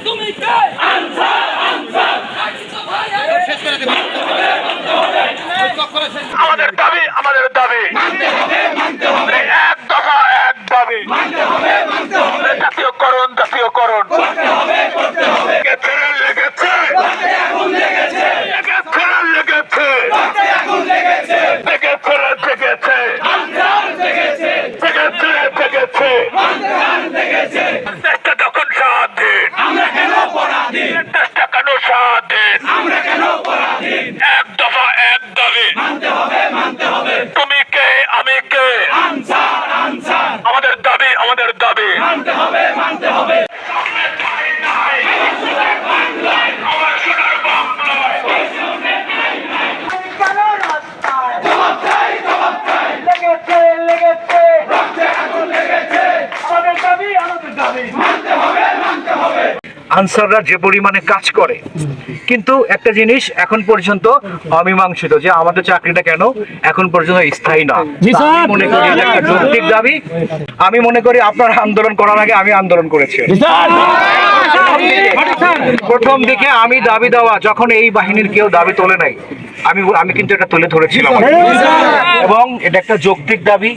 তুমি কে answer answer আমাদের দাবি এক দফা এক দাবি জাতীয়করণ লেগেছে দেশটা তখন স্বাধীন, আমরা কেন পরাধীন দেশটা কেন স্বাধীন, আমরা কেন পরাধীন এক দফা এক দাবি মানতে হবে তুমি কে আমি কে আনসার আনসার আমাদের দাবি মানতে হবে আমার সোনার বাংলায় জবাব চাই লেগেছে রক্তে আগুন লেগেছে আমাদের দাবি মানতে হবে আনসাররা যে পরিমাণে কাজ করে, কিন্তু একটা জিনিস এখন পর্যন্ত অমীমাংসিত, যে আমাদের চাকরিটা কেন এখন পর্যন্ত স্থায়ী না। আমি মনে করি এটা একটা যৌক্তিক দাবি। আমি মনে করি আপনারা আন্দোলন করার আগে আমি আন্দোলন করেছি। প্রথম দিকে আমি দাবি দেওয়া যখন এই বাহিনীর কেউ দাবি তোলে নাই, আমি কিন্তু এটা তুলে ধরেছিলাম এবং এটা একটা যৌক্তিক দাবি।